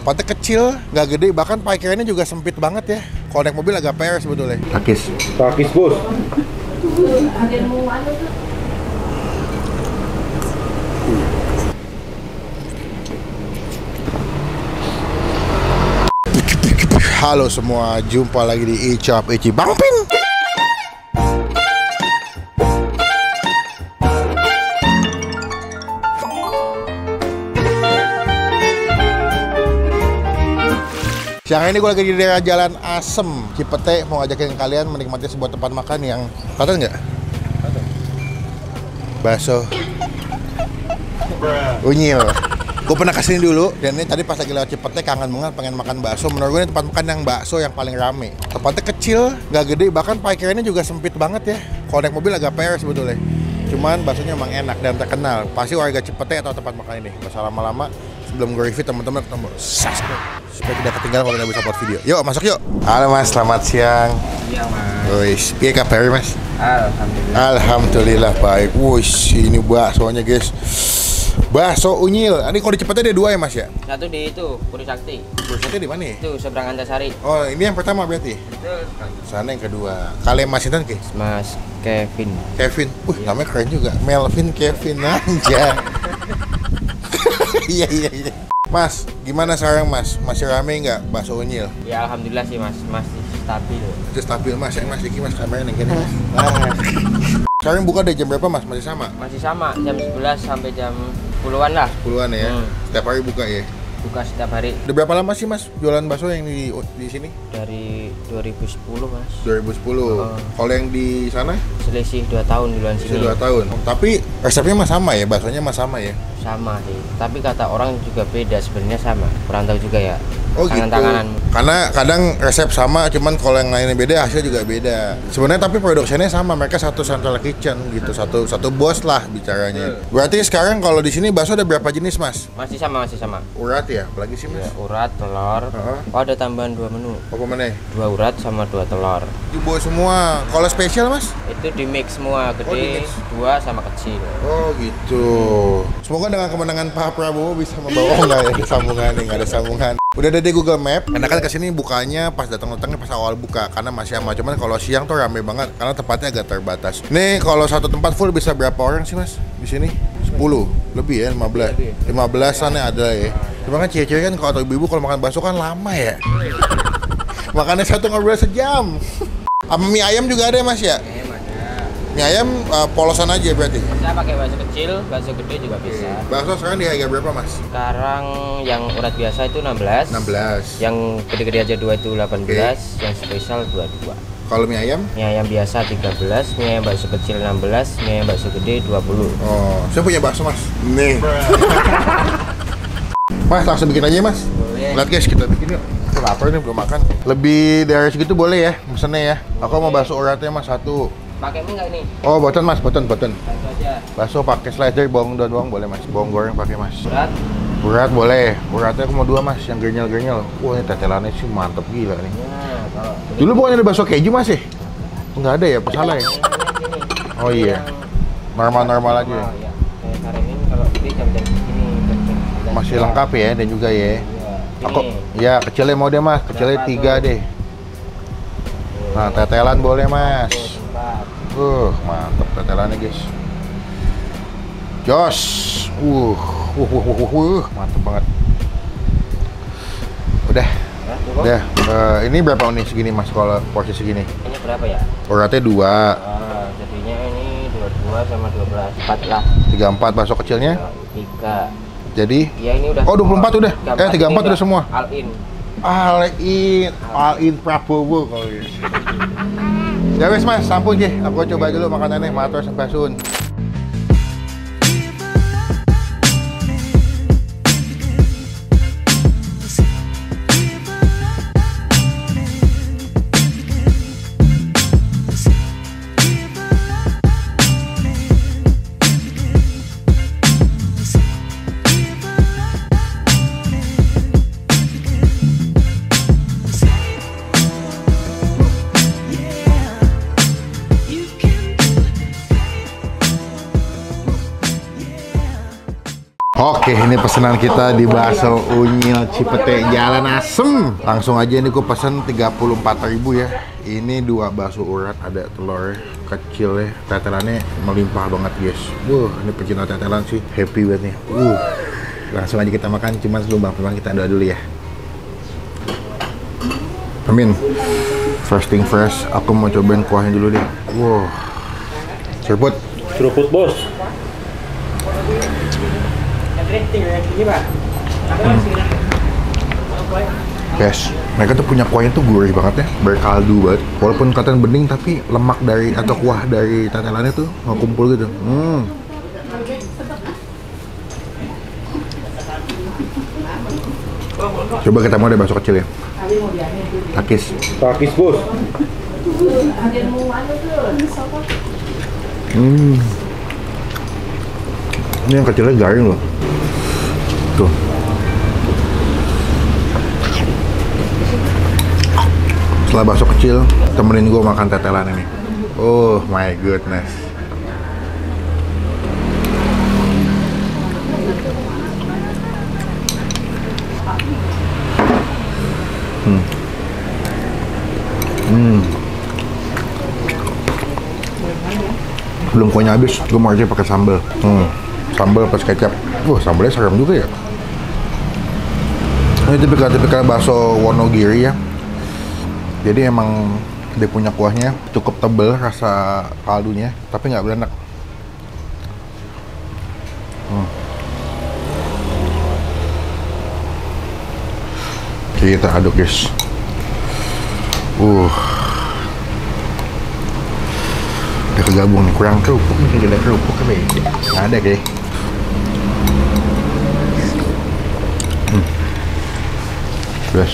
Tempatnya kecil, nggak gede, bahkan parkirannya juga sempit banget ya. Kalau naik mobil agak PR sebetulnya. Takis bos. Halo semua, jumpa lagi di Icap Ici Bang Pin. Siang ini gue lagi di daerah Jalan Asem, Cipete, mau ngajakin kalian menikmati sebuah tempat makan yang kelihatan nggak? Bakso Unyil. Gue pernah kesini dulu, dan ini tadi pas lagi lewat Cipete kangen banget pengen makan bakso. Menurut gue ini tempat makan yang bakso yang paling rame. Tempatnya kecil, nggak gede, bahkan parkirannya juga sempit banget ya. Kalau naik mobil agak PR sebetulnya. Cuman baksonya emang enak dan terkenal. Pasti warga Cipete atau tempat makan ini. Gak usah lama-lama, sebelum gue review teman-teman ketemu subscribe supaya tidak ketinggalan kalau kita bisa upload video. Yuk masuk yuk. Halo mas, selamat siang. Iya mas. Wih, piye kabar mas? Alhamdulillah. Alhamdulillah baik. Wih, ini baksonya guys. Bakso Unyil. Ini kalau di Cipete ada dua ya mas ya? Satu di itu, Puri Sakti. Puri Sakti di mana? Itu seberang Antasari. Oh, ini yang pertama berarti? Betul. Sana yang kedua. Kalian mas itu ke? Mas Kevin. Kevin. Namanya keren juga. Melvin Kevin aja. Iya. Mas, gimana sekarang mas? Masih rame nggak bakso Unyil? Ya alhamdulillah sih mas, masih stabil. Itu stabil mas, yang mas Iki mas kameranya yang gini mas. Sekarang buka dari jam berapa mas? Masih sama? Masih sama, jam 11 sampai jam 10-an lah. 10-an ya? Setiap hari buka ya? Buka setiap hari. Udah berapa lama sih mas jualan bakso yang di sini? Dari 2010 mas. 2010. Kalau yang di sana? Selisih 2 tahun duluan sini. 2 tahun. Tapi resepnya mas sama ya? Baksonya mas sama ya? Sama sih. Tapi kata orang juga beda, sebenarnya sama. Kurang tahu juga ya. Oh gitu. Tangan-tanganan. Karena kadang resep sama, cuman kalau yang lainnya beda, hasil juga beda. Sebenarnya tapi produksinya sama, mereka satu central kitchen gitu, satu bos lah bicaranya. Berarti sekarang kalau di sini bakso ada berapa jenis mas? Masih sama. Urat ya, apalagi sih mas? Ya, urat, telur. Oh ada tambahan 2 menu. Apa mana? 2 urat sama 2 telur. Dibawa semua. Kalau spesial mas? Itu di mix semua, gede, 2 sama kecil. Oh gitu. Semoga dengan kemenangan Pak Prabowo bisa membawa nggak ya sambungan, nggak ada sambungan. Udah ada di Google Map. Karena kan kesini bukanya pas datang-datangnya pas awal buka karena masih sama. Cuman kalau siang tuh rame banget karena tempatnya agak terbatas. Nih kalau satu tempat full bisa berapa orang sih mas di sini? 10 lebih ya, 15. 15-an ya ada ya. Cuma kan cewek-cewek kan kalau ibu-ibu kalau makan bakso kan lama ya. Makannya satu ngobrol sejam. Sama mie ayam juga ada ya mas ya? Mie ayam polosan aja berarti? Bisa pakai bakso kecil, bakso gede juga bisa. Bakso sekarang di harga berapa mas? Sekarang yang urat biasa itu 16. 16. Yang gede-gede aja 2 itu 18. Yang spesial 22. Kalau mie ayam? Mie ayam biasa 13, mie ayam bakso kecil 16, mie ayam bakso gede 20. Oh, saya punya bakso mas. Nih. Mas langsung bikin aja mas. Boleh. Lihat guys, kita bikin yuk. Aku lapar nih belum makan. Lebih dari segitu boleh ya mesennya ya. Aku mau bakso uratnya mas 1. Pakai mie nggak ini? Oh, boten mas, boten. Satu aja. Bakso pakai slider bawang dan bawang boleh mas. Bawang goreng pakai mas. Urat? Urat boleh. Uratnya aku mau 2 mas, yang gernyel-gernyel. Wah, ini tetelannya sih mantep gila nih. Nah, kalau Dulu bukannya ada bakso keju mas ya? Enggak ada ya, salah ya? Oh iya. Normal-normal aja. ya. Kayak karenin kalau gede jam-jam segini. Masih lengkap ya dan juga ya. Iya. Aku ya kecilnya mau deh mas, kecilnya 3 deh. Nah, tetelan boleh mas. Mantep tetelannya guys. Jos. Mantep banget. Udah. Udah. Ini berapa nih segini mas kalau porsi segini? Ini berapa ya? Uratnya 2. Jadinya ini 22 sama 12. 4 lah. 34 bakso kecilnya? 3. Jadi? Ya ini udah. Oh 24 udah. 34 udah semua. All in Prabowo kalau gitu. Ya wes mas, sampun sih. Aku coba dulu makanannya, matur sampai sun. Oke, ini pesanan kita di bakso unyil Cipete Jalan Asem. Langsung aja ini gue pesen 34.000 ya. Ini 2 bakso urat, ada telur kecil ya. Tetelannya melimpah banget guys. Ini pecinta tetelan sih happy banget nih. Langsung aja kita makan, cuman sebelum bang kita doa dulu ya. Amin. First thing first, aku mau cobain kuahnya dulu deh. Seruput. Seruput bos. Yes, mereka tuh punya kuahnya tuh gurih banget ya, berkaldu banget. Walaupun katanya bening tapi lemak dari atau kuah dari tetelannya tuh ngumpul gitu. Coba kita mau deh bakso kecil ya. Takis. Takis bos. Ini yang kecilnya garing loh. Tuh. Setelah bakso kecil, temenin gue makan tetelan ini. Oh my goodness. Belum kuahnya habis, gue mau aja pakai sambal. Sambal plus kecap. Sambalnya serem juga ya. Ini tipikal bakso Wonogiri ya. Jadi emang dia punya kuahnya cukup tebel rasa kaldunya, tapi nggak belenak. Kita aduk guys. Udah kegabung nih, kurang kerupuk nih, jadi kerupuk kan ya? Nggak ada kayak. Guys,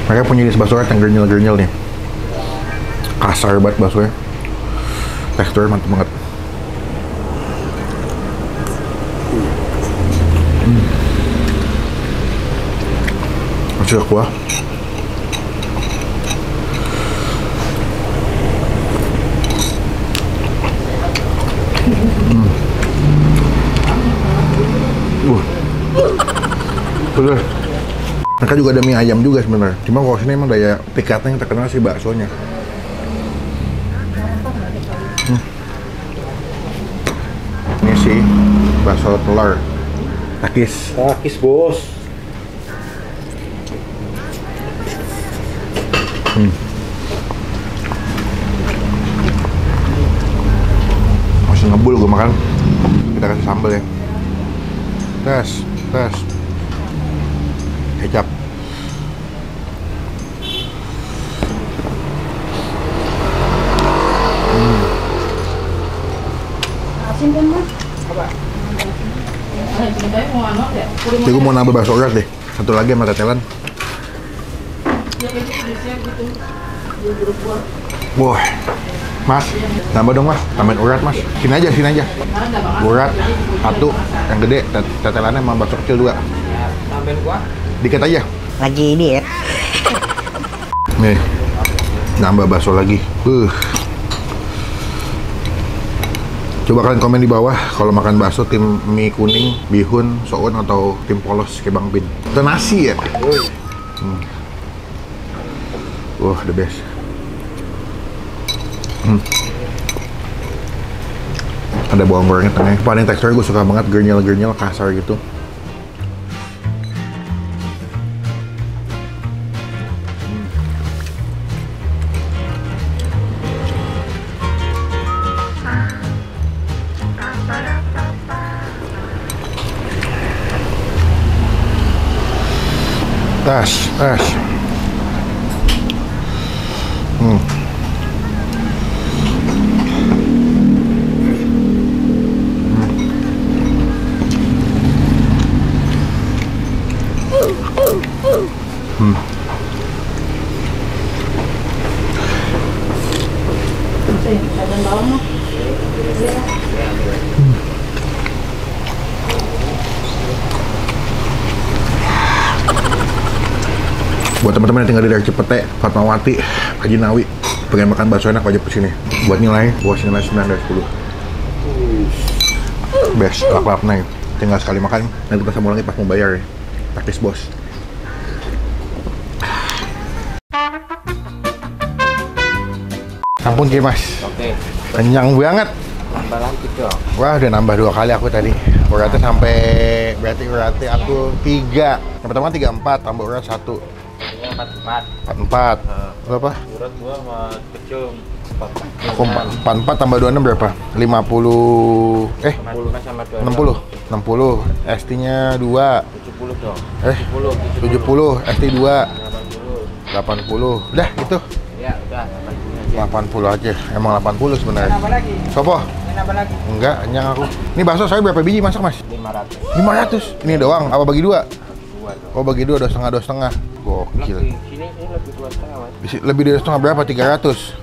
mereka punya jenis bakso yang gernyel-gernyel nih, kasar banget baksonya, teksturnya mantap banget. Masih ada kuah. Bener. Mereka juga ada mie ayam juga sebenarnya. Cuma kalau sini emang daya pikatnya yang terkenal sih baksonya. Ini sih bakso telur. Takis. Takis bos. Masih ngebul gue makan. Kita kasih sambal ya. Tes. Kecap. Jadi gue mau nambah bakso urat deh. Satu lagi sama tetelan. Wah, Mas, nambah dong mas, tambahin urat mas. Sini aja. Urat satu, yang gede, tetelannya sama bakso kecil juga. Tambahin kuah. Dikit aja. Lagi ini ya. Nih, nambah bakso lagi. Coba kalian komen di bawah kalau makan bakso tim mie kuning, bihun, soun atau tim polos kayak Bang Bin. Atau nasi ya. The best. Ada bawang gorengnya tengah. Paling teksturnya gue suka banget, gernyel-gernyel kasar gitu. Tas. Buat teman-teman yang tinggal di daerah Cipete, Fatmawati, Ajinawi, pengen makan bakso enak wajib kesini. Buat nilai, gua nilai 9 dari 10. Best, lap-lap naik. tinggal sekali makan. Nanti kita sambung lagi pas mau bayar ya. Praktis bos. Ampun Ki Mas. Oke. Kenyang banget. Tambah lagi dong. Wah, udah nambah 2 kali aku tadi. Uratnya sampai berarti aku 3. Yang pertama 34 tambah urat 1. Ini 44. 44. Berapa? Urat gua sama kecil 4. Aku 44 tambah 26 berapa? 50 sama 60. 60. ST-nya 2. 70 dong. 70. ST 2. 80. 80. Udah gitu. Ya, udah 80 80 aja. aja. Emang 80 sebenarnya. Nambah lagi. Sopo? Nambah lagi. Enggak, kenyang aku. Ini bakso saya berapa biji masak, Mas? 500. 500. Ini doang. Apa bagi 2? 2 dong. Oh, bagi 2, 2,5. Gokil. Sini lebih 2,5 Mas. Lebih dari 2,5 berapa? 300.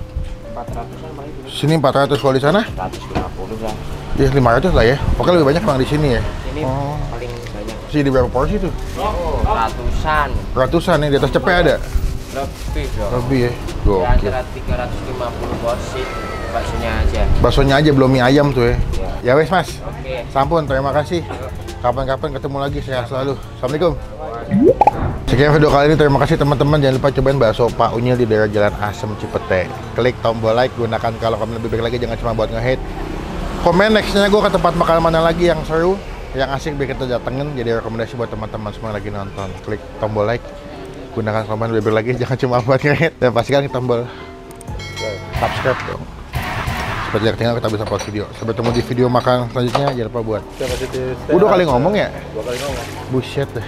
400-an paling dulu. Sini 400, kalau di sana? 150 lah. Ya 500 lah ya. Pokoknya lebih banyak emang di sini ya. Sini Oh. paling banyak. Sini di berapa porsi tuh? Oh, ratusan. Ratusan nih, di atas cepet ada? Lebih dong. Lebih ya. Ya, Gokil. antara 350 porsi baksonya aja. Baksonya aja belum mie ayam tuh ya. Ya wes Mas. Oke. Sampun, terima kasih. Kapan-kapan ketemu lagi, sehat selalu. Assalamualaikum. Sekian video kali ini, terima kasih teman-teman. Jangan lupa cobain bakso Pak Unyil di daerah Jalan Asem Cipete. Klik tombol like, gunakan kalau kamu lebih baik lagi, jangan cuma buat nge-hate. Komen nextnya gue ke tempat makan mana lagi yang seru, yang asik biar kita datengin. Jadi rekomendasi buat teman-teman semua yang lagi nonton. Klik tombol like, gunakan komen lebih baik lagi, jangan cuma buat nge-hate. Dan pastikan tombol subscribe dong. Supaya tidak ketinggalan kita bisa post video. Sampai ketemu di video makan selanjutnya. Jangan lupa buat. Siapa sih? Udah kali ngomong ya? 2 kali ngomong. Buset deh.